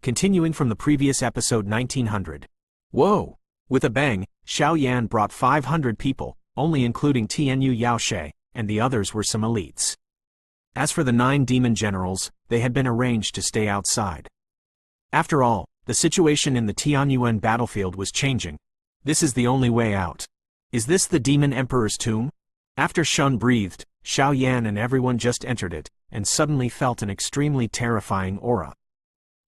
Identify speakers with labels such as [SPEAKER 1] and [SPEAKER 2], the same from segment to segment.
[SPEAKER 1] continuing from the previous episode 1900. Whoa! With a bang, Xiao Yan brought 500 people, only including Tianyu Yaoshe, and the others were some elites. As for the 9 demon generals, they had been arranged to stay outside. After all, the situation in the Tianyuan battlefield was changing. This is the only way out. Is this the Demon Emperor's tomb? After Shun breathed, Xiao Yan and everyone just entered it, and suddenly felt an extremely terrifying aura.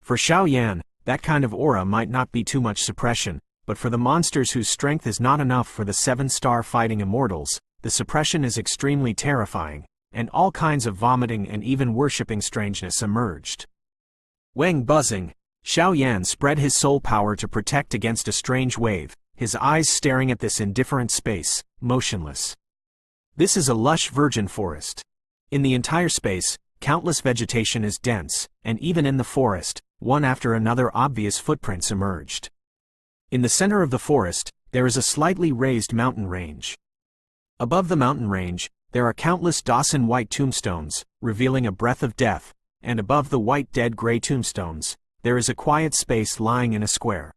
[SPEAKER 1] For Xiao Yan, that kind of aura might not be too much suppression, but for the monsters whose strength is not enough for the 7-star fighting immortals, the suppression is extremely terrifying, and all kinds of vomiting and even worshipping strangeness emerged. Wang buzzing, Xiao Yan spread his soul power to protect against a strange wave, his eyes staring at this indifferent space, motionless. This is a lush virgin forest. In the entire space, countless vegetation is dense, and even in the forest, one after another obvious footprints emerged. In the center of the forest, there is a slightly raised mountain range. Above the mountain range, there are countless Dawson white tombstones, revealing a breath of death, and above the white dead gray tombstones, there is a quiet space lying in a square.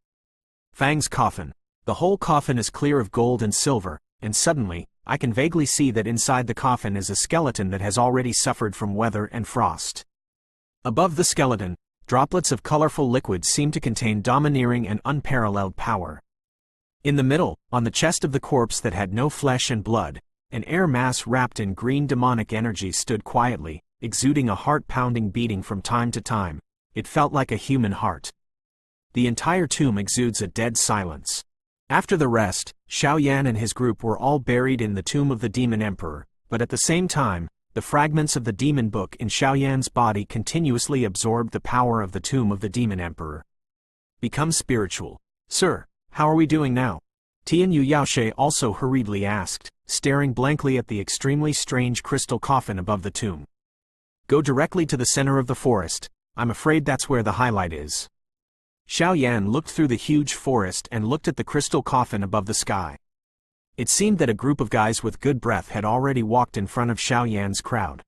[SPEAKER 1] Fang's coffin. The whole coffin is clear of gold and silver, and suddenly, I can vaguely see that inside the coffin is a skeleton that has already suffered from weather and frost. Above the skeleton, droplets of colorful liquid seem to contain domineering and unparalleled power. In the middle, on the chest of the corpse that had no flesh and blood, an air mass wrapped in green demonic energy stood quietly, exuding a heart-pounding beating from time to time. It felt like a human heart. The entire tomb exudes a dead silence. After the rest, Xiao Yan and his group were all buried in the tomb of the Demon Emperor, but at the same time, the fragments of the Demon Book in Xiao Yan's body continuously absorbed the power of the tomb of the Demon Emperor. Become spiritual. Sir, how are we doing now? Tianyu Yaoshe also hurriedly asked, staring blankly at the extremely strange crystal coffin above the tomb. Go directly to the center of the forest. I'm afraid that's where the highlight is. Xiao Yan looked through the huge forest and looked at the crystal coffin above the sky. It seemed that a group of guys with good breath had already walked in front of Xiao Yan's crowd.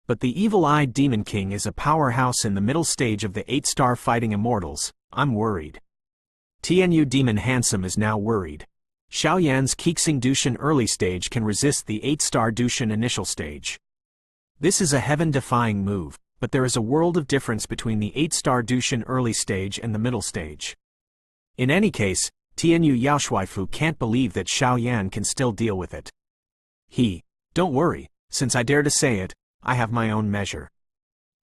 [SPEAKER 1] But the evil-eyed Demon King is a powerhouse in the middle stage of the 8-star fighting immortals. I'm worried. Tianyu Demon Handsome is now worried. Xiao Yan's Kixing Dushan early stage can resist the 8-star Dushan initial stage. This is a heaven-defying move, but there is a world of difference between the 8-star Dushan early stage and the middle stage. In any case, Tianyu Yaoshuifu can't believe that Xiao Yan can still deal with it. Don't worry, since I dare to say it, I have my own measure.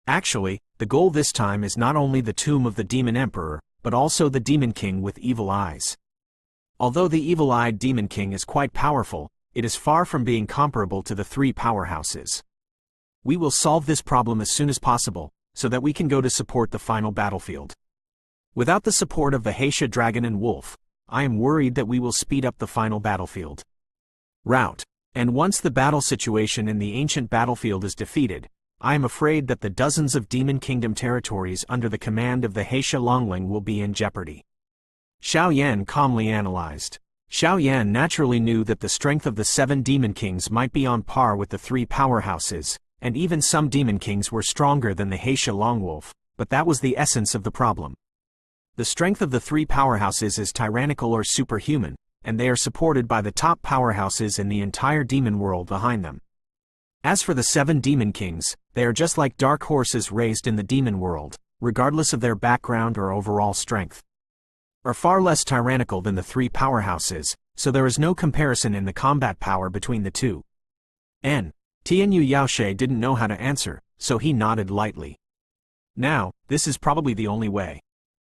[SPEAKER 1] Actually, the goal this time is not only the tomb of the Demon Emperor, but also the Demon King with evil eyes. Although the evil-eyed Demon King is quite powerful, it is far from being comparable to the 3 powerhouses. We will solve this problem as soon as possible, so that we can go to support the final battlefield. Without the support of the Heisha Dragon and Wolf, I am worried that we will speed up the final battlefield. Rout. And once the battle situation in the ancient battlefield is defeated, I am afraid that the dozens of Demon Kingdom territories under the command of the Heisha Longling will be in jeopardy. Xiao Yan calmly analyzed. Xiao Yan naturally knew that the strength of the 7 Demon Kings might be on par with the 3 powerhouses, and even some Demon Kings were stronger than the Heisha Longwolf, but that was the essence of the problem. The strength of the 3 powerhouses is tyrannical or superhuman, and they are supported by the top powerhouses in the entire demon world behind them. As for the 7 Demon Kings, they are just like dark horses raised in the demon world, regardless of their background or overall strength. Are far less tyrannical than the 3 powerhouses, so there is no comparison in the combat power between the two. Tianyu Yaoshe didn't know how to answer, so he nodded lightly. Now, this is probably the only way.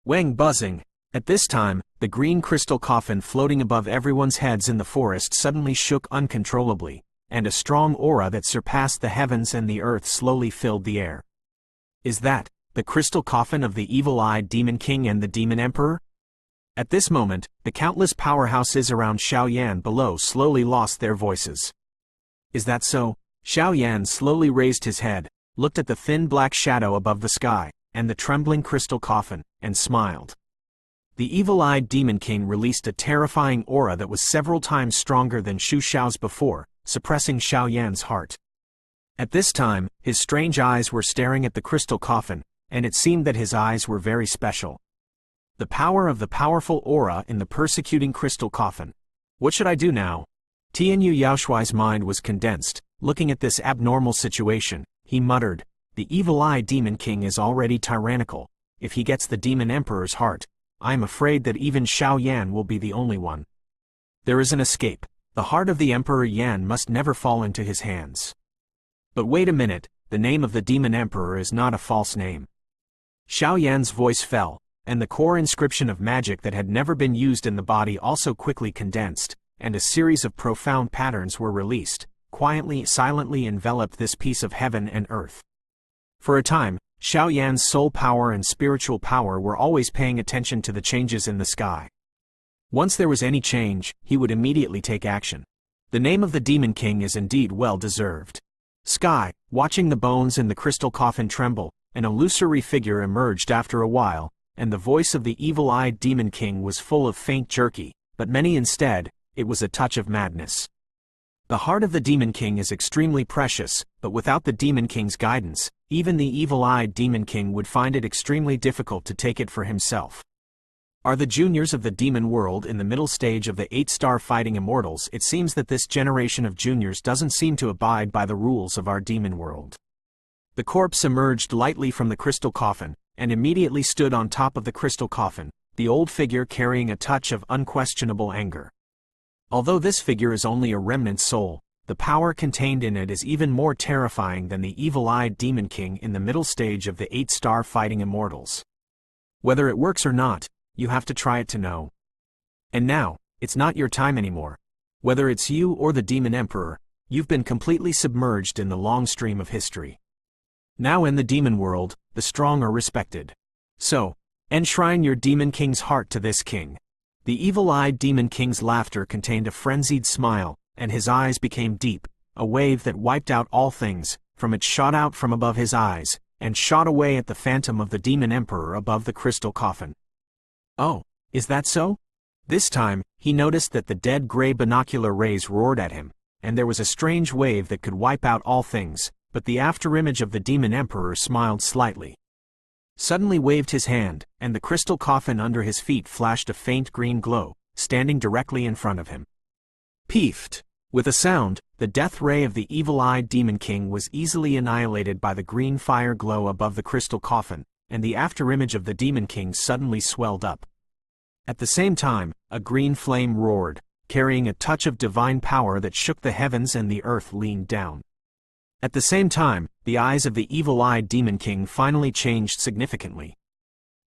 [SPEAKER 1] Wang buzzing. At this time, the green crystal coffin floating above everyone's heads in the forest suddenly shook uncontrollably, and a strong aura that surpassed the heavens and the earth slowly filled the air. Is that the crystal coffin of the evil-eyed Demon King and the Demon Emperor? At this moment, the countless powerhouses around Xiao Yan below slowly lost their voices. Is that so? Xiao Yan slowly raised his head, looked at the thin black shadow above the sky, and the trembling crystal coffin, and smiled. The evil-eyed Demon King released a terrifying aura that was several times stronger than Xu Xiao's before, suppressing Xiao Yan's heart. At this time, his strange eyes were staring at the crystal coffin, and it seemed that his eyes were very special. The power of the powerful aura in the persecuting crystal coffin. What should I do now? Tianyu Yaoshuai's mind was condensed. Looking at this abnormal situation, he muttered, "The evil-eyed Demon King is already tyrannical. If he gets the Demon Emperor's heart, I am afraid that even Xiao Yan will be the only one. There is an escape. The heart of the Emperor Yan must never fall into his hands." But wait a minute, the name of the Demon Emperor is not a false name. Xiao Yan's voice fell, and the core inscription of magic that had never been used in the body also quickly condensed, and a series of profound patterns were released, quietly, silently enveloped this piece of heaven and earth. For a time, Xiao Yan's soul power and spiritual power were always paying attention to the changes in the sky. Once there was any change, he would immediately take action. The name of the Demon King is indeed well deserved. Sky, watching the bones in the crystal coffin tremble, an illusory figure emerged after a while, and the voice of the evil-eyed Demon King was full of faint jerky, but many instead, it was a touch of madness. The heart of the Demon King is extremely precious, but without the Demon King's guidance, even the evil-eyed Demon King would find it extremely difficult to take it for himself. Are the juniors of the demon world in the middle stage of the 8-star fighting immortals? It seems that this generation of juniors doesn't seem to abide by the rules of our demon world. The corpse emerged lightly from the crystal coffin, and immediately stood on top of the crystal coffin, the old figure carrying a touch of unquestionable anger. Although this figure is only a remnant soul, the power contained in it is even more terrifying than the evil-eyed Demon King in the middle stage of the 8-star fighting immortals. Whether it works or not, you have to try it to know. And now, it's not your time anymore. Whether it's you or the Demon Emperor, you've been completely submerged in the long stream of history. Now in the demon world, the strong are respected. So, enshrine your Demon King's heart to this king. The evil-eyed Demon King's laughter contained a frenzied smile, and his eyes became deep, a wave that wiped out all things, from it shot out from above his eyes, and shot away at the phantom of the Demon Emperor above the crystal coffin. Oh, is that so? This time, he noticed that the dead gray binocular rays roared at him, and there was a strange wave that could wipe out all things, but the afterimage of the Demon Emperor smiled slightly. Suddenly waved his hand, and the crystal coffin under his feet flashed a faint green glow, standing directly in front of him. Peefed! With a sound, the death ray of the evil-eyed Demon King was easily annihilated by the green fire glow above the crystal coffin, and the afterimage of the Demon King suddenly swelled up. At the same time, a green flame roared, carrying a touch of divine power that shook the heavens and the earth leaned down. At the same time, the eyes of the evil-eyed Demon King finally changed significantly.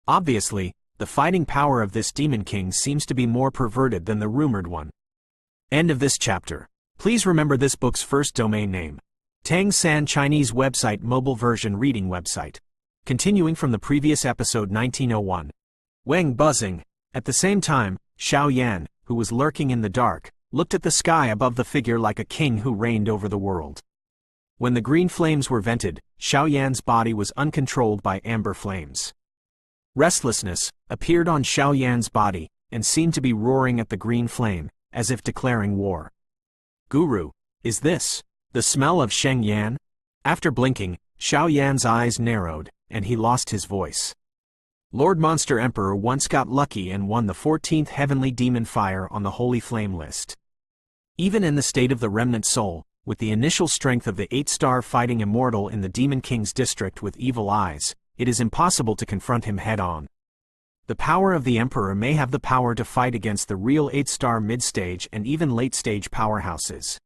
[SPEAKER 1] Obviously, the fighting power of this Demon King seems to be more perverted than the rumored one. End of this chapter. Please remember this book's first domain name. Tang San Chinese website mobile version reading website. Continuing from the previous episode 1901. Wang buzzing. At the same time, Xiao Yan, who was lurking in the dark, looked at the sky above the figure like a king who reigned over the world. When the green flames were vented, Xiao Yan's body was uncontrolled by amber flames. Restlessness appeared on Xiao Yan's body, and seemed to be roaring at the green flame, as if declaring war. Guru, is this the smell of Sheng Yan? After blinking, Xiao Yan's eyes narrowed, and he lost his voice. Lord Monster Emperor once got lucky and won the 14th Heavenly Demon Fire on the Holy Flame list. Even in the state of the remnant soul, with the initial strength of the 8-star fighting immortal in the Demon King's district with evil eyes, it is impossible to confront him head-on. The power of the Emperor may have the power to fight against the real 8-star mid-stage and even late-stage powerhouses.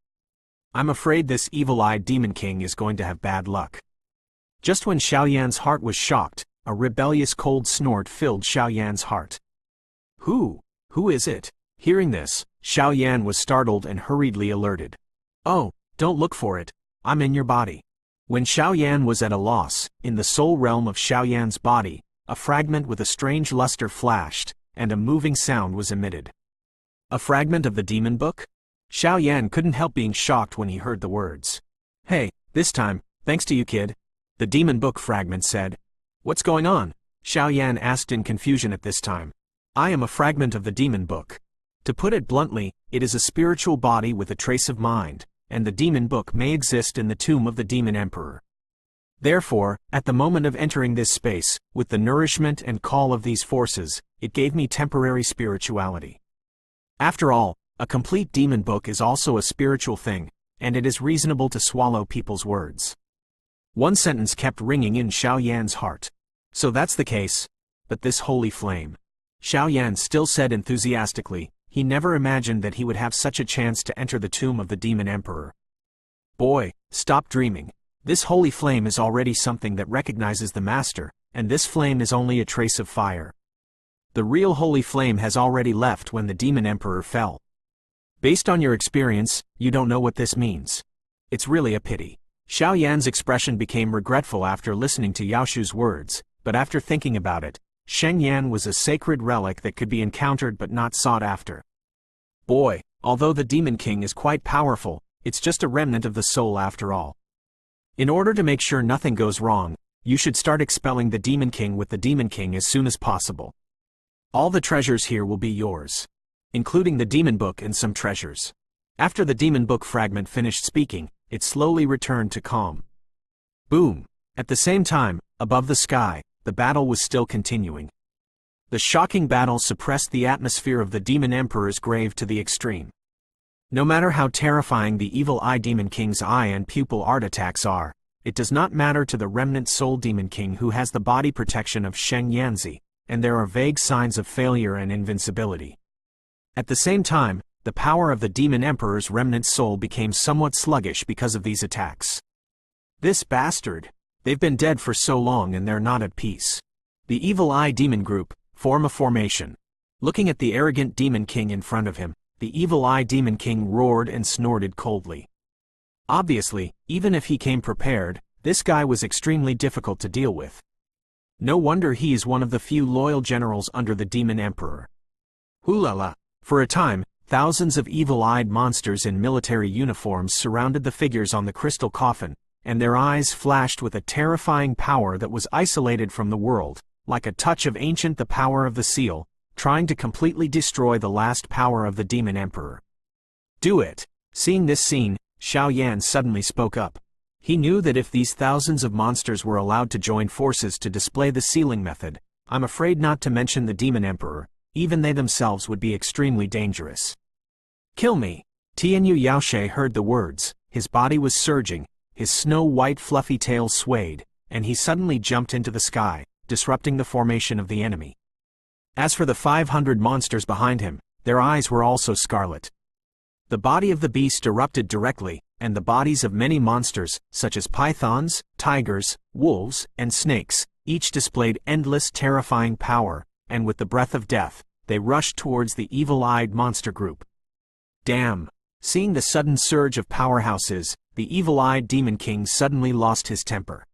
[SPEAKER 1] I'm afraid this evil-eyed Demon King is going to have bad luck. Just when Xiao Yan's heart was shocked, a rebellious cold snort filled Xiao Yan's heart. Who is it? Hearing this, Xiao Yan was startled and hurriedly alerted. Oh, don't look for it, I'm in your body. When Xiao Yan was at a loss, in the soul realm of Xiao Yan's body, a fragment with a strange luster flashed, and a moving sound was emitted. A fragment of the demon book? Xiao Yan couldn't help being shocked when he heard the words. Hey, this time, thanks to you kid. The demon book fragment said. What's going on? Xiao Yan asked in confusion at this time. I am a fragment of the demon book. To put it bluntly, it is a spiritual body with a trace of mind, and the demon book may exist in the tomb of the demon emperor. Therefore, at the moment of entering this space, with the nourishment and call of these forces, it gave me temporary spirituality. After all, a complete demon book is also a spiritual thing, and it is reasonable to swallow people's words. One sentence kept ringing in Xiao Yan's heart. So that's the case. But this holy flame. Xiao Yan still said enthusiastically, he never imagined that he would have such a chance to enter the tomb of the demon emperor. Boy, stop dreaming. This holy flame is already something that recognizes the master, and this flame is only a trace of fire. The real holy flame has already left when the demon emperor fell. Based on your experience, you don't know what this means. It's really a pity. Xiao Yan's expression became regretful after listening to Yao Shu's words, but after thinking about it, Sheng Yan was a sacred relic that could be encountered but not sought after. Boy, although the Demon King is quite powerful, it's just a remnant of the soul after all. In order to make sure nothing goes wrong, you should start expelling the Demon King with the Demon King as soon as possible. All the treasures here will be yours, including the demon book and some treasures. After the demon book fragment finished speaking, it slowly returned to calm. Boom! At the same time, above the sky, the battle was still continuing. The shocking battle suppressed the atmosphere of the Demon Emperor's grave to the extreme. No matter how terrifying the Evil Eye Demon King's eye and pupil art attacks are, it does not matter to the remnant Soul Demon King who has the body protection of Sheng Yanzi, and there are vague signs of failure and invincibility. At the same time, the power of the Demon Emperor's remnant soul became somewhat sluggish because of these attacks. This bastard! They've been dead for so long and they're not at peace. The Evil Eye Demon Group form a formation. Looking at the arrogant Demon King in front of him, the Evil Eye Demon King roared and snorted coldly. Obviously, even if he came prepared, this guy was extremely difficult to deal with. No wonder he is one of the few loyal generals under the Demon Emperor. Hulala! For a time, thousands of evil-eyed monsters in military uniforms surrounded the figures on the crystal coffin, and their eyes flashed with a terrifying power that was isolated from the world, like a touch of ancient the power of the seal, trying to completely destroy the last power of the Demon Emperor. Do it! Seeing this scene, Xiao Yan suddenly spoke up. He knew that if these thousands of monsters were allowed to join forces to display the sealing method, I'm afraid not to mention the Demon Emperor, even they themselves would be extremely dangerous. Kill me! Tianyu Yaoshe heard the words, his body was surging, his snow-white fluffy tail swayed, and he suddenly jumped into the sky, disrupting the formation of the enemy. As for the 500 monsters behind him, their eyes were also scarlet. The body of the beast erupted directly, and the bodies of many monsters, such as pythons, tigers, wolves, and snakes, each displayed endless terrifying power, and with the breath of death, they rushed towards the evil-eyed monster group. Damn! Seeing the sudden surge of powerhouses, the evil-eyed Demon King suddenly lost his temper.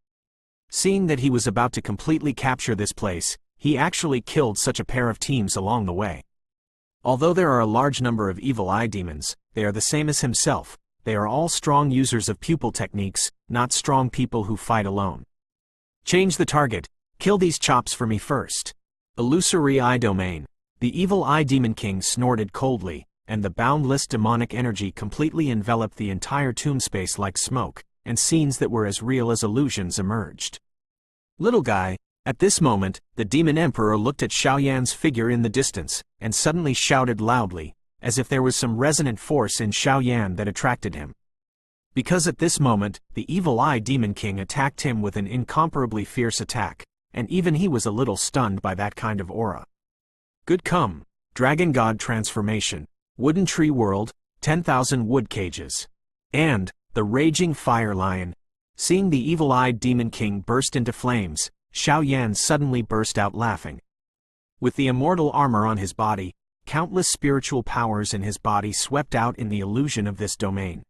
[SPEAKER 1] Seeing that he was about to completely capture this place, he actually killed such a pair of teams along the way. Although there are a large number of evil-eye demons, they are the same as himself. They are all strong users of pupil techniques, not strong people who fight alone. Change the target. Kill these chops for me first. Illusory Eye Domain. The Evil Eye Demon King snorted coldly, and the boundless demonic energy completely enveloped the entire tomb space like smoke, and scenes that were as real as illusions emerged. Little guy. At this moment, the Demon Emperor looked at Xiao Yan's figure in the distance, and suddenly shouted loudly, as if there was some resonant force in Xiao Yan that attracted him. Because at this moment, the Evil Eye Demon King attacked him with an incomparably fierce attack, and even he was a little stunned by that kind of aura. Good come, Dragon God Transformation, Wooden Tree World, 10,000 Wood Cages. And, the Raging Fire Lion. Seeing the evil-eyed Demon King burst into flames, Xiao Yan suddenly burst out laughing. With the immortal armor on his body, countless spiritual powers in his body swept out in the illusion of this domain.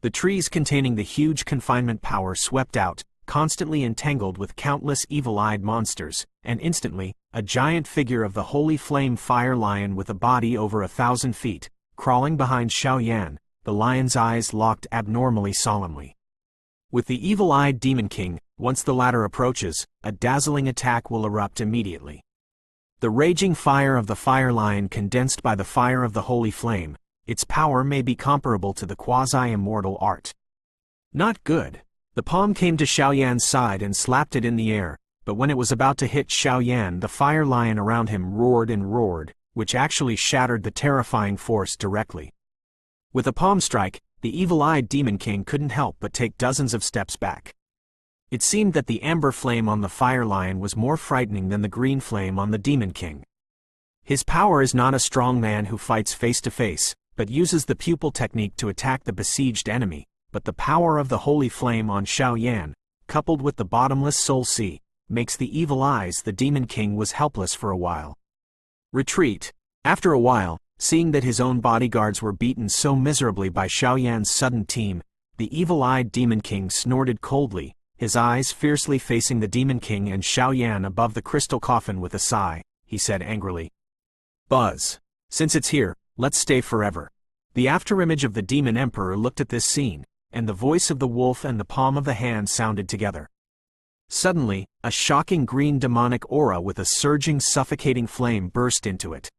[SPEAKER 1] The trees containing the huge confinement power swept out, constantly entangled with countless evil-eyed monsters, and instantly, a giant figure of the Holy Flame Fire Lion with a body over 1,000 feet, crawling behind Xiao Yan, the lion's eyes locked abnormally solemnly. With the evil-eyed Demon King, once the latter approaches, a dazzling attack will erupt immediately. The raging fire of the Fire Lion condensed by the fire of the Holy Flame, its power may be comparable to the quasi-immortal art. Not good. The palm came to Xiaoyan's side and slapped it in the air, but when it was about to hit Xiaoyan, the fire lion around him roared and roared, which actually shattered the terrifying force directly. With a palm strike, the evil-eyed Demon King couldn't help but take dozens of steps back. It seemed that the amber flame on the fire lion was more frightening than the green flame on the Demon King. His power is not a strong man who fights face to face, but uses the pupil technique to attack the besieged enemy, but the power of the holy flame on Xiaoyan, coupled with the bottomless soul sea, makes the evil eyes. The Demon King was helpless for a while. Retreat. After a while, seeing that his own bodyguards were beaten so miserably by Xiaoyan's sudden team, the evil-eyed Demon King snorted coldly, his eyes fiercely facing the Demon King and Xiaoyan above the crystal coffin. With a sigh, he said angrily, "Buzz. Since it's here, let's stay forever." The afterimage of the Demon Emperor looked at this scene, and the voice of the wolf and the palm of the hand sounded together. Suddenly, a shocking green demonic aura with a surging suffocating flame burst into it.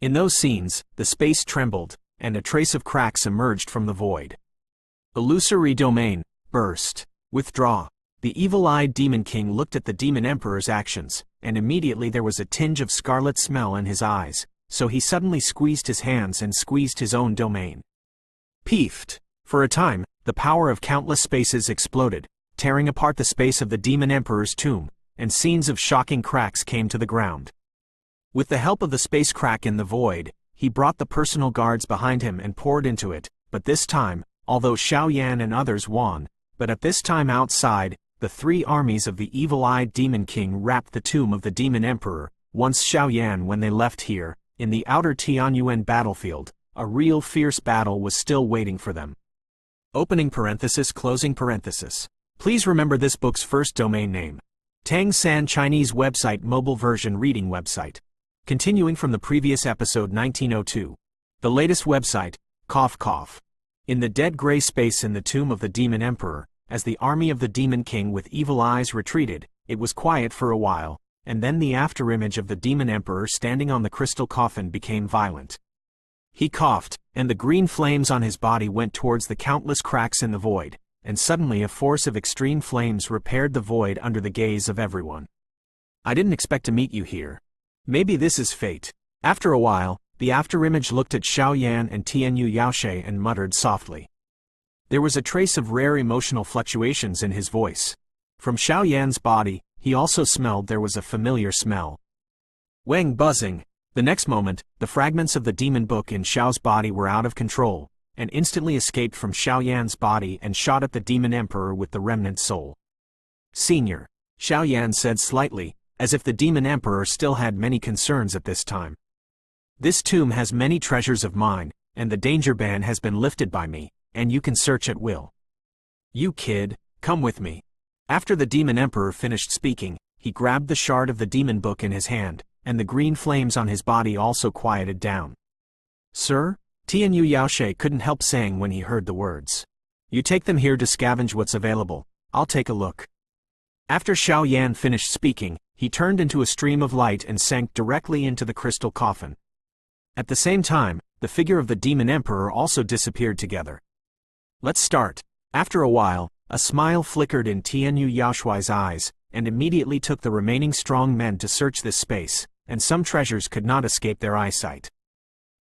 [SPEAKER 1] In those scenes, the space trembled, and a trace of cracks emerged from the void. Illusory domain, burst, withdraw. The evil-eyed Demon King looked at the Demon Emperor's actions, and immediately there was a tinge of scarlet smell in his eyes, so he suddenly squeezed his hands and squeezed his own domain. Peefed. For a time, the power of countless spaces exploded, tearing apart the space of the Demon Emperor's tomb, and scenes of shocking cracks came to the ground. With the help of the space crack in the void, he brought the personal guards behind him and poured into it, but this time, although Xiaoyan and others won, but at this time outside, the three armies of the evil-eyed Demon King wrapped the tomb of the Demon Emperor. Once Xiaoyan, when they left here, in the outer Tianyuan battlefield, a real fierce battle was still waiting for them. Opening parenthesis, closing parenthesis. Please remember this book's first domain name. Tang San Chinese website mobile version reading website. Continuing from the previous episode 1902. The latest website, cough cough. In the dead gray space in the tomb of the Demon Emperor, as the army of the Demon King with evil eyes retreated, it was quiet for a while, and then the afterimage of the Demon Emperor standing on the crystal coffin became violent. He coughed, and the green flames on his body went towards the countless cracks in the void, and suddenly a force of extreme flames repaired the void under the gaze of everyone. "I didn't expect to meet you here. Maybe this is fate." After a while, the afterimage looked at Xiaoyan and Tianyu Yaoshe and muttered softly. There was a trace of rare emotional fluctuations in his voice. From Xiaoyan's body, he also smelled there was a familiar smell. Wang buzzing. The next moment, the fragments of the demon book in Xiao's body were out of control, and instantly escaped from Xiaoyan's body and shot at the Demon Emperor with the remnant soul. "Senior," Xiaoyan said slightly, as if the Demon Emperor still had many concerns at this time. "This tomb has many treasures of mine, and the danger ban has been lifted by me, and you can search at will. You kid, come with me." After the Demon Emperor finished speaking, he grabbed the shard of the demon book in his hand, and the green flames on his body also quieted down. "Sir?" Tianyu Yaoshe couldn't help saying when he heard the words. "You take them here to scavenge what's available. I'll take a look." After Xiaoyan finished speaking, he turned into a stream of light and sank directly into the crystal coffin. At the same time, the figure of the Demon Emperor also disappeared together. "Let's start." After a while, a smile flickered in Tianyu Yaoshuai's eyes, and immediately took the remaining strong men to search this space, and some treasures could not escape their eyesight.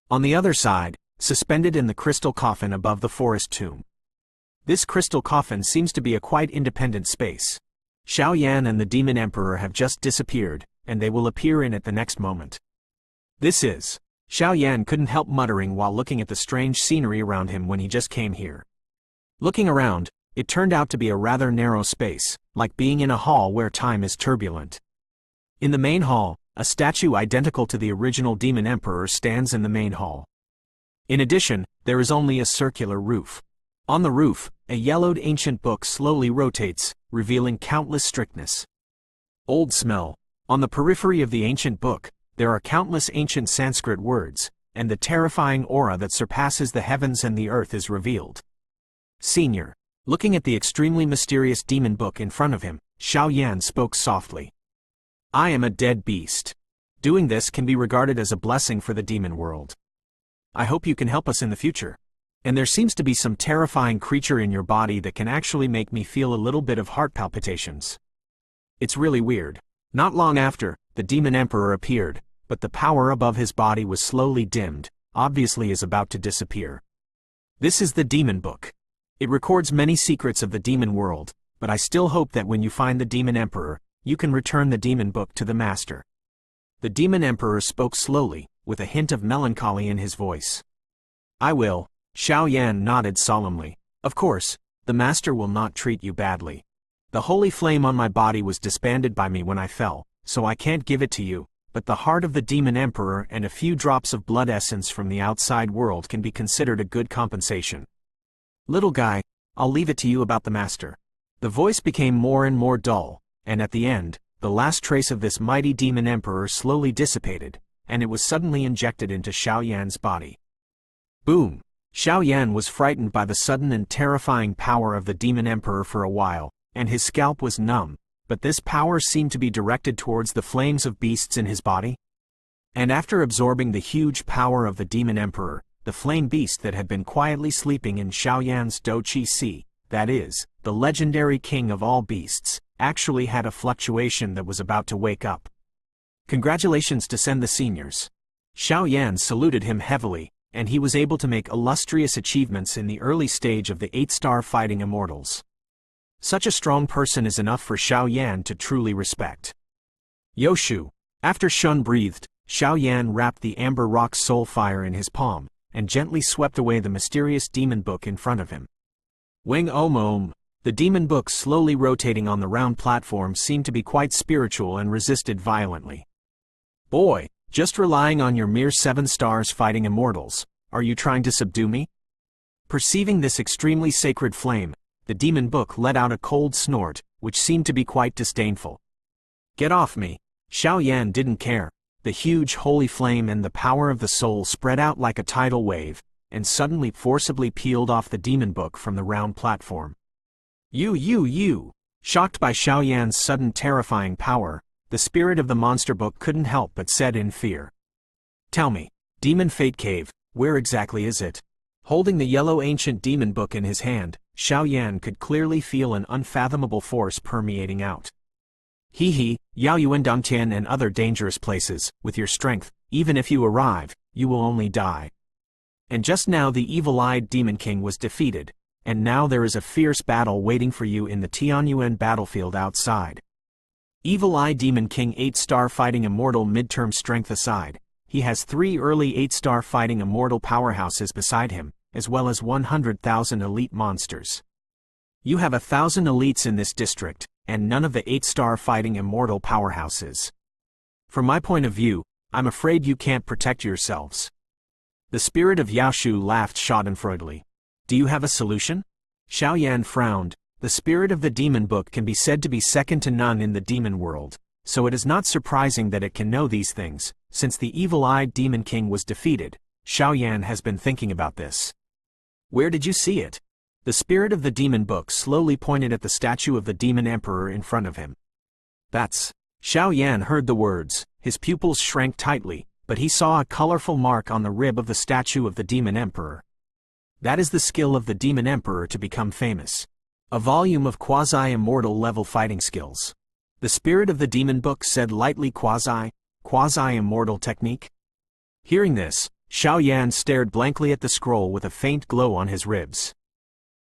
[SPEAKER 1] On the other side, suspended in the crystal coffin above the forest tomb. This crystal coffin seems to be a quite independent space. Xiaoyan and the Demon Emperor have just disappeared, and they will appear in it the next moment. "This is..." Xiaoyan couldn't help muttering while looking at the strange scenery around him when he just came here. Looking around, it turned out to be a rather narrow space, like being in a hall where time is turbulent. In the main hall, a statue identical to the original Demon Emperor stands in the main hall. In addition, there is only a circular roof. On the roof, a yellowed ancient book slowly rotates, revealing countless strictness. Old smell. On the periphery of the ancient book, there are countless ancient Sanskrit words, and the terrifying aura that surpasses the heavens and the earth is revealed. Senior. Looking at the extremely mysterious demon book in front of him, Xiaoyan spoke softly. "I am a dead beast. Doing this can be regarded as a blessing for the demon world. I hope you can help us in the future." And there seems to be some terrifying creature in your body that can actually make me feel a little bit of heart palpitations. It's really weird. Not long after, the Demon Emperor appeared, but the power above his body was slowly dimmed, obviously is about to disappear. This is the Demon Book. It records many secrets of the demon world, but I still hope that when you find the Demon Emperor, you can return the Demon Book to the Master. The Demon Emperor spoke slowly, with a hint of melancholy in his voice. I will. Xiao Yan nodded solemnly. Of course, the Master will not treat you badly. The holy flame on my body was disbanded by me when I fell, so I can't give it to you, but the heart of the Demon Emperor and a few drops of blood essence from the outside world can be considered a good compensation. Little guy, I'll leave it to you about the Master. The voice became more and more dull, and at the end, the last trace of this mighty Demon Emperor slowly dissipated, and it was suddenly injected into Xiao Yan's body. Boom! Xiao Yan was frightened by the sudden and terrifying power of the Demon Emperor for a while, and his scalp was numb, but this power seemed to be directed towards the flames of beasts in his body. And after absorbing the huge power of the Demon Emperor, the flame beast that had been quietly sleeping in Xiao Yan's Do Qi Si, that is, the legendary king of all beasts, actually had a fluctuation that was about to wake up. Congratulations to Sen the seniors. Xiao Yan saluted him heavily, and he was able to make illustrious achievements in the early stage of the 8-star fighting immortals. Such a strong person is enough for Xiao Yan to truly respect. Yoshu. After Shun breathed, Xiao Yan wrapped the amber rock soul fire in his palm, and gently swept away the mysterious demon book in front of him. Wing Om. The demon book slowly rotating on the round platform seemed to be quite spiritual and resisted violently. Boy, just relying on your mere 7 stars fighting immortals, are you trying to subdue me? Perceiving this extremely sacred flame, the demon book let out a cold snort, which seemed to be quite disdainful. Get off me! Xiao Yan didn't care. The huge holy flame and the power of the soul spread out like a tidal wave, and suddenly forcibly peeled off the demon book from the round platform. You! Shocked by Xiao Yan's sudden terrifying power, the spirit of the monster book couldn't help but said in fear. Tell me, Demon Fate Cave, where exactly is it? Holding the yellow ancient demon book in his hand, Xiao Yan could clearly feel an unfathomable force permeating out. Hee, Yao Yuan Dongtian and other dangerous places, with your strength, even if you arrive, you will only die. And just now the evil-eyed Demon King was defeated, and now there is a fierce battle waiting for you in the Tianyuan battlefield outside. Evil-Eye Demon King 8-star fighting immortal midterm strength aside, he has 3 early 8-star fighting immortal powerhouses beside him, as well as 100,000 elite monsters. You have 1,000 elites in this district, and none of the 8-star fighting immortal powerhouses. From my point of view, I'm afraid you can't protect yourselves. The spirit of Yaoshu laughed schadenfreudigly. Do you have a solution? Xiao Yan frowned. The spirit of the demon book can be said to be second to none in the demon world, so it is not surprising that it can know these things. Since the evil-eyed Demon King was defeated, Xiao Yan has been thinking about this. Where did you see it? The spirit of the demon book slowly pointed at the statue of the Demon Emperor in front of him. That's... Xiao Yan heard the words, his pupils shrank tightly, but he saw a colorful mark on the rib of the statue of the Demon Emperor. That is the skill of the Demon Emperor to become famous. A volume of quasi-immortal level fighting skills. The spirit of the demon book said lightly quasi-immortal technique. Hearing this, Xiao Yan stared blankly at the scroll with a faint glow on his ribs.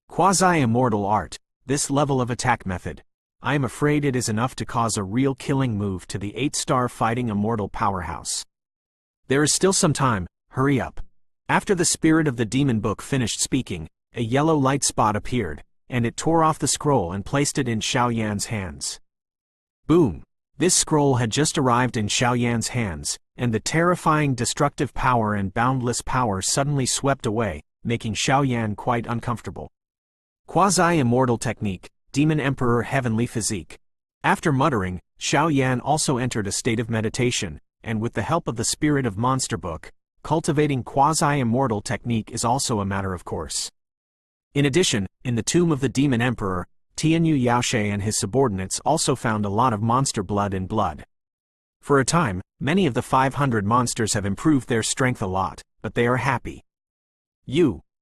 [SPEAKER 1] Quasi-immortal art, this level of attack method. I am afraid it is enough to cause a real killing move to the 8-star fighting immortal powerhouse. There is still some time, hurry up. After the spirit of the demon book finished speaking, a yellow light spot appeared, and it tore off the scroll and placed it in Xiao Yan's hands. Boom! This scroll had just arrived in Xiao Yan's hands, and the terrifying destructive power and boundless power suddenly swept away, making Xiao Yan quite uncomfortable. Quasi-immortal technique, Demon Emperor Heavenly Physique. After muttering, Xiao Yan also entered a state of meditation, and with the help of the spirit of Monster Book, cultivating quasi-immortal technique is also a matter of course. In addition, in the tomb of the Demon Emperor, Tianyu Yaoshe and his subordinates also found a lot of monster blood in blood. For a time, many of the 500 monsters have improved their strength a lot, but they are happy.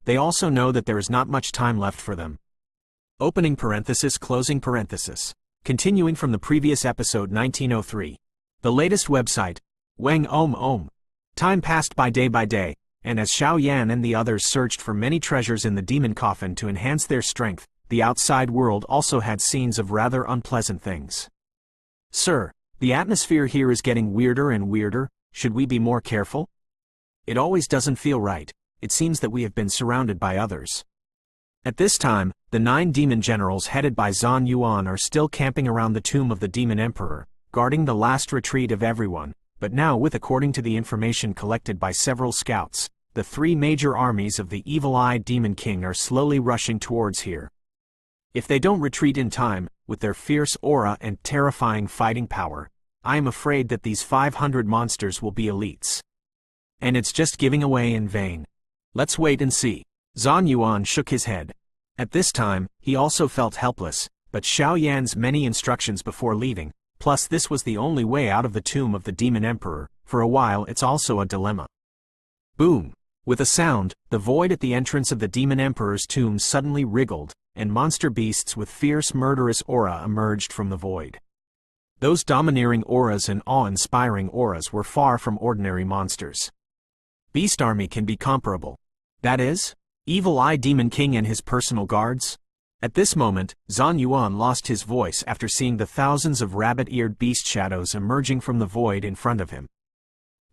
[SPEAKER 1] they also know that there is not much time left for them. Opening parenthesis, closing parenthesis. Continuing from the previous episode 1903. The latest website. Wang Om. Time passed by day, and as Xiao Yan and the others searched for many treasures in the demon coffin to enhance their strength, the outside world also had scenes of rather unpleasant things. Sir, the atmosphere here is getting weirder and weirder, should we be more careful? It always doesn't feel right, it seems that we have been surrounded by others. At this time, the 9 demon generals headed by Zhan Yuan are still camping around the tomb of the demon emperor, guarding the last retreat of everyone, but now according to the information collected by several scouts, the 3 major armies of the evil-eyed demon king are slowly rushing towards here. If they don't retreat in time, with their fierce aura and terrifying fighting power, I am afraid that these 500 monsters will be elites. And it's just giving away in vain. Let's wait and see. Zhan Yuan shook his head. At this time, he also felt helpless, but Xiao Yan's many instructions before leaving, plus this was the only way out of the tomb of the demon emperor, for a while it's also a dilemma. Boom! With a sound, the void at the entrance of the demon emperor's tomb suddenly wriggled, and monster beasts with fierce murderous aura emerged from the void. Those domineering auras and awe-inspiring auras were far from ordinary monsters. Beast army can be comparable. That is, Evil-Eye Demon King and his personal guards? At this moment, Zhan Yuan lost his voice after seeing the thousands of rabbit-eared beast shadows emerging from the void in front of him.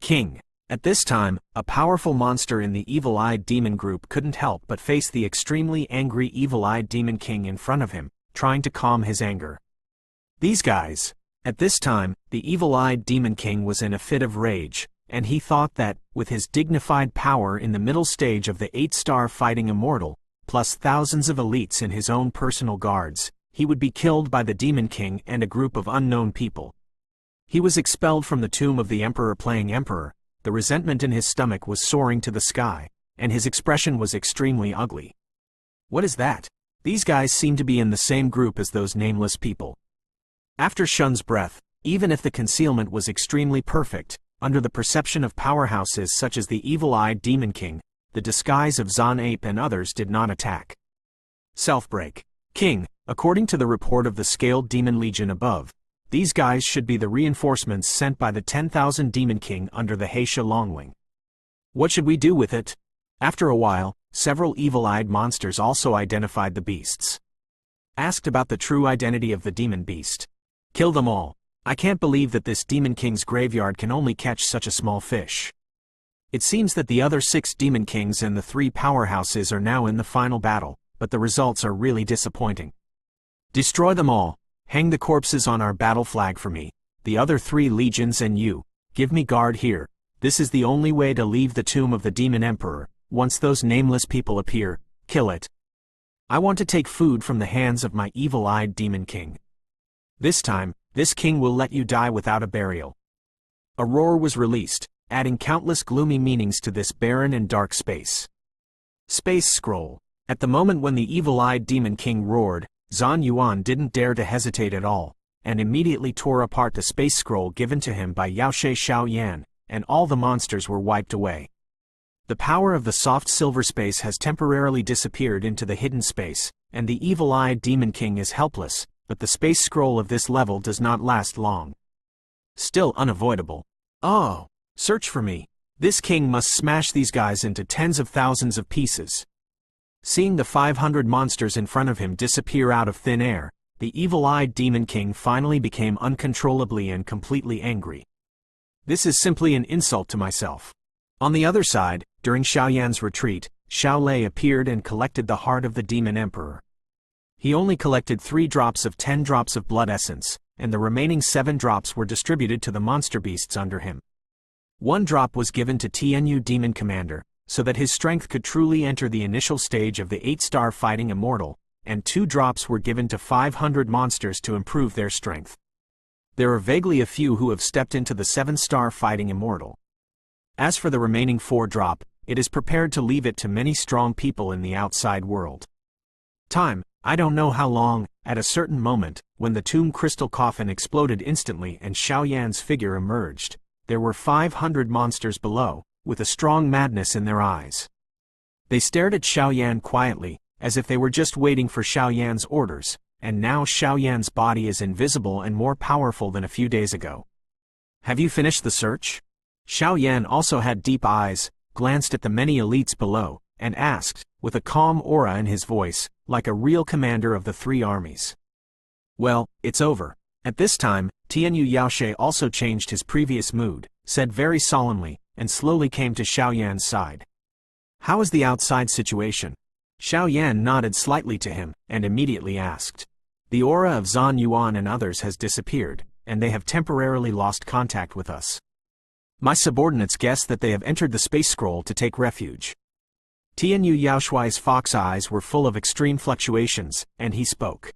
[SPEAKER 1] King. At this time, a powerful monster in the Evil-Eyed Demon group couldn't help but face the extremely angry Evil-Eyed Demon King in front of him, trying to calm his anger. These guys. At this time, the Evil-Eyed Demon King was in a fit of rage, and he thought that, with his dignified power in the middle stage of the 8-star fighting immortal, plus thousands of elites in his own personal guards, he would be killed by the Demon King and a group of unknown people. He was expelled from the tomb of the Emperor playing Emperor, the resentment in his stomach was soaring to the sky, and his expression was extremely ugly. What is that? These guys seem to be in the same group as those nameless people. After Shun's breath, even if the concealment was extremely perfect, under the perception of powerhouses such as the Evil-Eyed Demon King, the disguise of Zhan Ape and others did not attack. Self-break. King, according to the report of the Scaled Demon Legion above, these guys should be the reinforcements sent by the 10,000 Demon King under the Heisha Longwing. What should we do with it? After a while, several evil-eyed monsters also identified the beasts. Asked about the true identity of the demon beast. Kill them all. I can't believe that this Demon King's graveyard can only catch such a small fish. It seems that the other 6 Demon Kings and the 3 powerhouses are now in the final battle, but the results are really disappointing. Destroy them all. Hang the corpses on our battle flag for me. The other 3 legions and you, give me guard here. This is the only way to leave the tomb of the Demon Emperor. Once those nameless people appear, kill it. I want to take food from the hands of my evil-eyed Demon King. This time, this king will let you die without a burial. A roar was released, adding countless gloomy meanings to this barren and dark space. Space Scroll. At the moment when the evil-eyed Demon King roared, Zhan Yuan didn't dare to hesitate at all, and immediately tore apart the space scroll given to him by Yaoshe Xiao Yan, and all the monsters were wiped away. The power of the soft silver space has temporarily disappeared into the hidden space, and the evil-eyed Demon King is helpless, but the space scroll of this level does not last long. Still unavoidable. Oh, search for me. This king must smash these guys into tens of thousands of pieces. Seeing the 500 monsters in front of him disappear out of thin air, the evil-eyed Demon King finally became uncontrollably and completely angry. This is simply an insult to myself. On the other side, during Xiao Yan's retreat, Xiao Lei appeared and collected the heart of the Demon Emperor. He only collected 3 drops of 10 drops of blood essence, and the remaining 7 drops were distributed to the monster beasts under him. 1 drop was given to Btth2 Demon Commander, so that his strength could truly enter the initial stage of the 8-star fighting immortal, and 2 drops were given to 500 monsters to improve their strength. There are vaguely a few who have stepped into the 7-star fighting immortal. As for the remaining 4 drop, it is prepared to leave it to many strong people in the outside world. Time. I don't know how long. At a certain moment, when the tomb crystal coffin exploded instantly and Xiao Yan's figure emerged, there were 500 monsters below, with a strong madness in their eyes. They stared at Xiaoyan quietly, as if they were just waiting for Xiaoyan's orders, and now Xiaoyan's body is invisible and more powerful than a few days ago. Have you finished the search? Xiaoyan also had deep eyes, glanced at the many elites below, and asked, with a calm aura in his voice, like a real commander of the three armies. Well, it's over. At this time, Tianyu Yaoshe also changed his previous mood, said very solemnly, and slowly came to Xiaoyan's side. How is the outside situation? Xiaoyan nodded slightly to him, and immediately asked. The aura of Zhan Yuan and others has disappeared, and they have temporarily lost contact with us. My subordinates guess that they have entered the space scroll to take refuge. Tianyu Yaoshui's fox eyes were full of extreme fluctuations, and he spoke.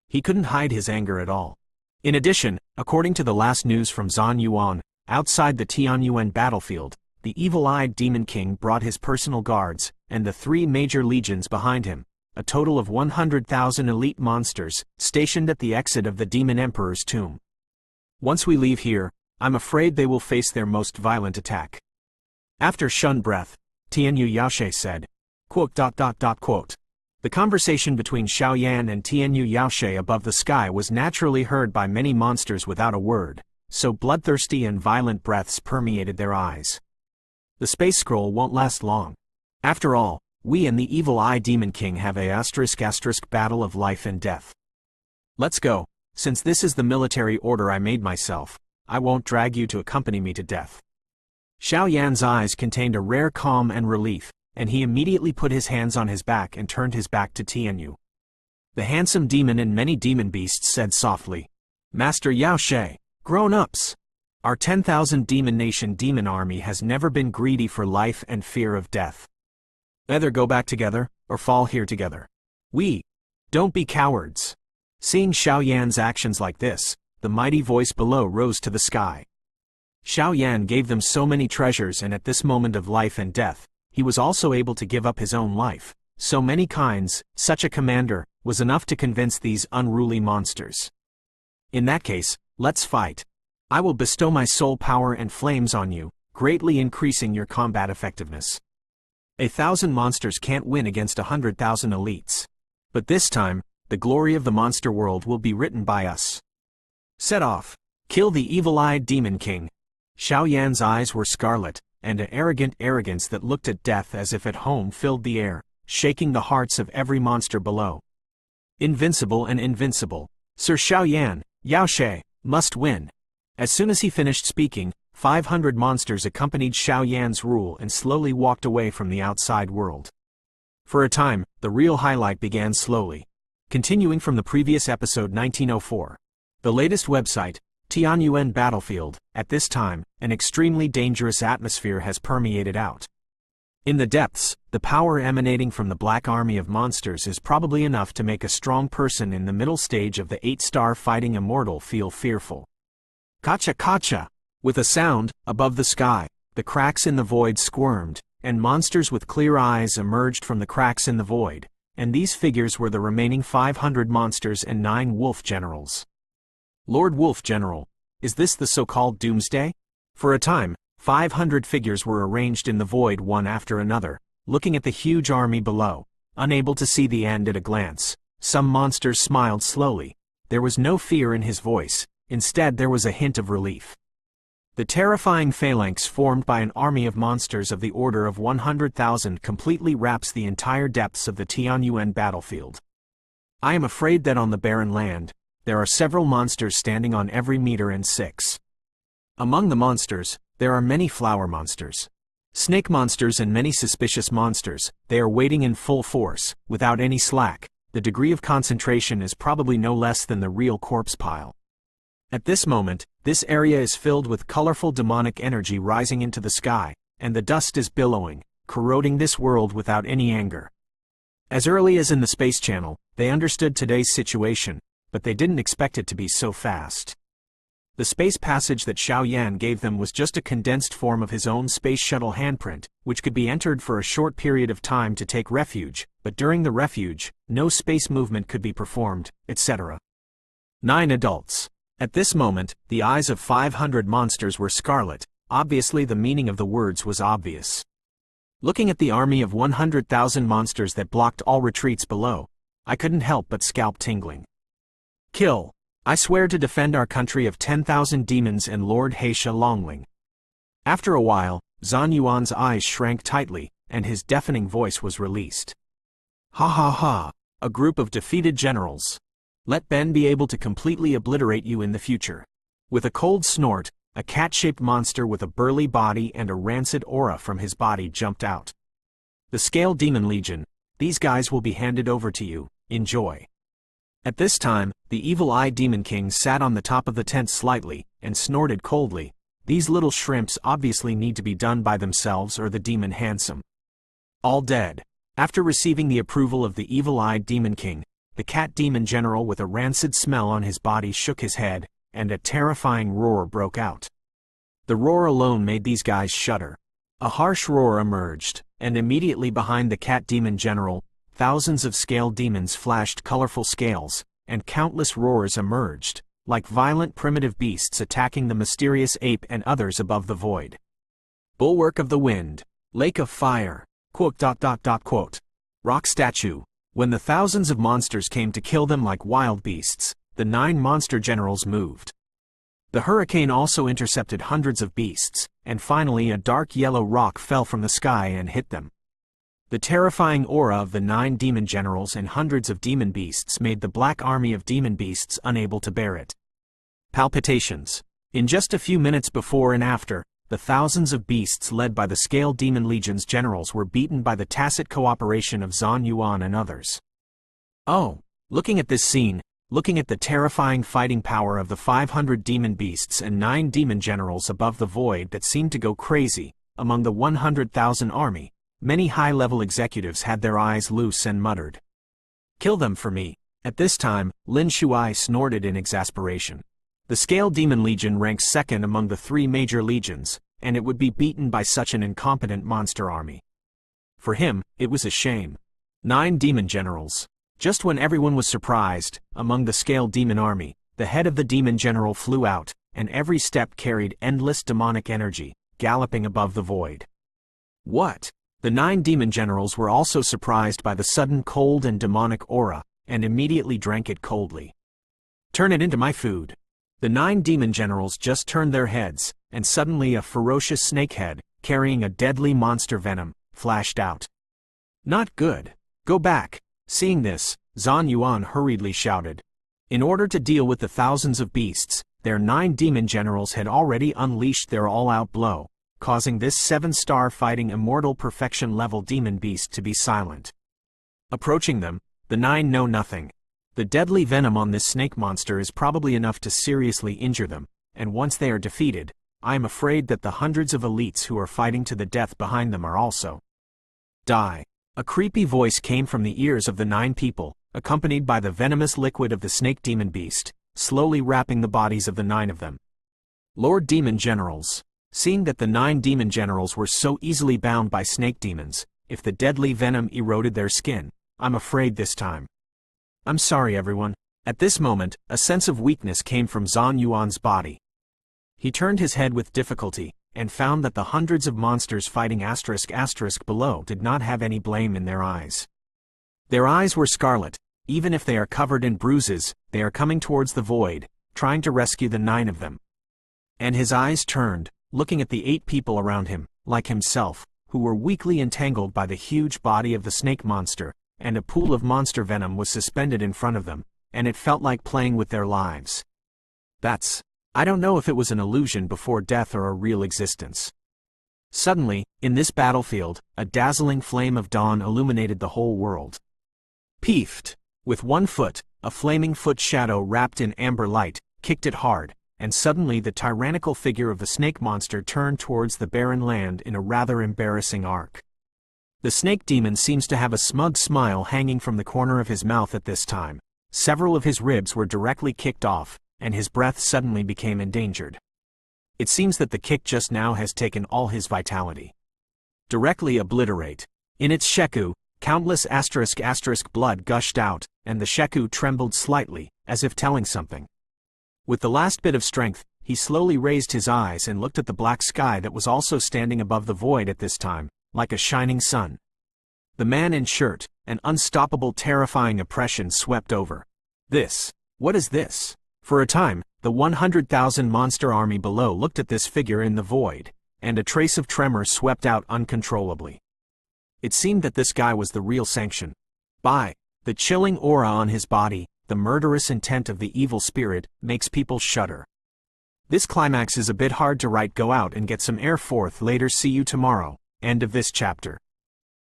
[SPEAKER 1] He couldn't hide his anger at all. In addition, according to the last news from Zhan Yuan, outside the Tianyuan battlefield, the evil-eyed Demon King brought his personal guards, and the 3 major legions behind him, a total of 100,000 elite monsters, stationed at the exit of the Demon Emperor's tomb. Once we leave here, I'm afraid they will face their most violent attack. After shun breath, Tianyu Yaoshe said, quote. The conversation between Xiaoyan and Tianyu Yaoshe above the sky was naturally heard by many monsters without a word, so bloodthirsty and violent breaths permeated their eyes. The space scroll won't last long. After all, we and the evil-eye Demon King have a *** battle of life and death. Let's go. Since this is the military order I made myself, I won't drag you to accompany me to death. Xiaoyan's eyes contained a rare calm and relief, and he immediately put his hands on his back and turned his back to Tianyu. The handsome demon and many demon beasts said softly, Master Yaoshe, grown-ups! Our 10,000 Demon Nation demon army has never been greedy for life and fear of death. Either go back together, or fall here together. Don't be cowards. Seeing Xiaoyan's actions like this, the mighty voice below rose to the sky. Xiaoyan gave them so many treasures, and at this moment of life and death, he was also able to give up his own life. So many kinds, such a commander, was enough to convince these unruly monsters. In that case, let's fight. I will bestow my soul power and flames on you, greatly increasing your combat effectiveness. 1,000 monsters can't win against 100,000 elites. But this time, the glory of the monster world will be written by us. Set off. Kill the evil-eyed Demon King. Xiaoyan's eyes were scarlet, and an arrogant arrogance that looked at death as if at home filled the air, shaking the hearts of every monster below. Invincible and invincible. Sir Xiaoyan, Yaoshe, must win. As soon as he finished speaking, 500 monsters accompanied Xiaoyan's rule and slowly walked away from the outside world. For a time, the real highlight began slowly. Continuing from the previous episode 1904. The latest website, Tianyuan Battlefield. At this time, an extremely dangerous atmosphere has permeated out. In the depths, the power emanating from the black army of monsters is probably enough to make a strong person in the middle stage of the 8-star fighting immortal feel fearful. Kacha kacha! With a sound, above the sky, the cracks in the void squirmed, and monsters with clear eyes emerged from the cracks in the void, and these figures were the remaining 500 monsters and 9 wolf generals. Lord Wolf General, is this the so-called Doomsday? For a time, 500 figures were arranged in the void one after another, looking at the huge army below, unable to see the end at a glance. Some monsters smiled slowly. There was no fear in his voice, instead there was a hint of relief. The terrifying phalanx formed by an army of monsters of the order of 100,000 completely wraps the entire depths of the Tianyuan battlefield. I am afraid that on the barren land, there are several monsters standing on every meter and 6. Among the monsters, there are many flower monsters. Snake monsters and many suspicious monsters. They are waiting in full force, without any slack. The degree of concentration is probably no less than the real corpse pile. At this moment, this area is filled with colorful demonic energy rising into the sky, and the dust is billowing, corroding this world without any anger. As early as in the Space Channel, they understood today's situation, but they didn't expect it to be so fast. The space passage that Xiaoyan gave them was just a condensed form of his own space shuttle handprint, which could be entered for a short period of time to take refuge, but during the refuge, no space movement could be performed, etc. 9 adults. At this moment, the eyes of 500 monsters were scarlet. Obviously the meaning of the words was obvious. Looking at the army of 100,000 monsters that blocked all retreats below, I couldn't help but scalp tingling. Kill! I swear to defend our country of 10,000 demons and Lord Heisha Longling. After a while, Zhan Yuan's eyes shrank tightly, and his deafening voice was released. Ha ha ha, a group of defeated generals. Let Ben be able to completely obliterate you in the future. With a cold snort, a cat-shaped monster with a burly body and a rancid aura from his body jumped out. The Scale Demon Legion, these guys will be handed over to you, enjoy. At this time, the evil-eyed Demon King sat on the top of the tent slightly, and snorted coldly. These little shrimps obviously need to be done by themselves or the demon handsome. All dead. After receiving the approval of the evil-eyed Demon King, the cat demon general with a rancid smell on his body shook his head, and a terrifying roar broke out. The roar alone made these guys shudder. A harsh roar emerged, and immediately behind the cat demon general, thousands of scale demons flashed colorful scales, and countless roars emerged, like violent primitive beasts attacking the mysterious ape and others above the void. Bulwark of the Wind, Lake of Fire, ... Rock statue. When the thousands of monsters came to kill them like wild beasts, the 9 monster generals moved. The hurricane also intercepted hundreds of beasts, and finally a dark yellow rock fell from the sky and hit them. The terrifying aura of the 9 demon generals and hundreds of demon beasts made the black army of demon beasts unable to bear it. Palpitations. In just a few minutes before and after, the thousands of beasts led by the Scale Demon Legion's generals were beaten by the tacit cooperation of Zhan Yuan and others. Oh, looking at this scene, looking at the terrifying fighting power of the 500 demon beasts and 9 demon generals above the void that seemed to go crazy, among the 100,000 army, many high-level executives had their eyes loose and muttered. Kill them for me. At this time, Lin Shuai snorted in exasperation. The Scale Demon Legion ranks second among the 3 major legions, and it would be beaten by such an incompetent monster army. For him, it was a shame. 9 demon generals. Just when everyone was surprised, among the Scale Demon army, the head of the demon general flew out, and every step carried endless demonic energy, galloping above the void. What? The 9 demon generals were also surprised by the sudden cold and demonic aura, and immediately drank it coldly. Turn it into my food. The 9 demon generals just turned their heads, and suddenly a ferocious snakehead, carrying a deadly monster venom, flashed out. Not good. Go back. Seeing this, Zhan Yuan hurriedly shouted. In order to deal with the thousands of beasts, their 9 demon generals had already unleashed their all-out blow, causing this 7-star fighting immortal perfection level demon beast to be silent. Approaching them, the 9 know nothing. The deadly venom on this snake monster is probably enough to seriously injure them, and once they are defeated, I am afraid that the hundreds of elites who are fighting to the death behind them are also. Die. A creepy voice came from the ears of the 9 people, accompanied by the venomous liquid of the snake demon beast, slowly wrapping the bodies of the 9 of them. Lord Demon Generals. Seeing that the 9 demon generals were so easily bound by snake demons, if the deadly venom eroded their skin, I'm afraid this time. I'm sorry everyone. At this moment, a sense of weakness came from Zhan Yuan's body. He turned his head with difficulty, and found that the hundreds of monsters fighting ** below did not have any blame in their eyes. Their eyes were scarlet. Even if they are covered in bruises, they are coming towards the void, trying to rescue the 9 of them. And his eyes turned, looking at the 8 people around him, like himself, who were weakly entangled by the huge body of the snake monster, and a pool of monster venom was suspended in front of them, and it felt like playing with their lives. I don't know if it was an illusion before death or a real existence. Suddenly, in this battlefield, a dazzling flame of dawn illuminated the whole world. Btth, with 1 foot, a flaming foot shadow wrapped in amber light, kicked it hard, and suddenly the tyrannical figure of the snake monster turned towards the barren land in a rather embarrassing arc. The snake demon seems to have a smug smile hanging from the corner of his mouth at this time. Several of his ribs were directly kicked off, and his breath suddenly became endangered. It seems that the kick just now has taken all his vitality. Directly obliterate. In its sheku, countless ** blood gushed out, and the sheku trembled slightly, as if telling something. With the last bit of strength, he slowly raised his eyes and looked at the black sky that was also standing above the void at this time, like a shining sun. The man in shirt, an unstoppable terrifying oppression swept over. What is this? For a time, the 100,000 monster army below looked at this figure in the void, and a trace of tremor swept out uncontrollably. It seemed that this guy was the real sanction. By the chilling aura on his body, the murderous intent of the evil spirit makes people shudder. This climax is a bit hard to write. Go out and get some air. Forth later. See you tomorrow. End of this chapter.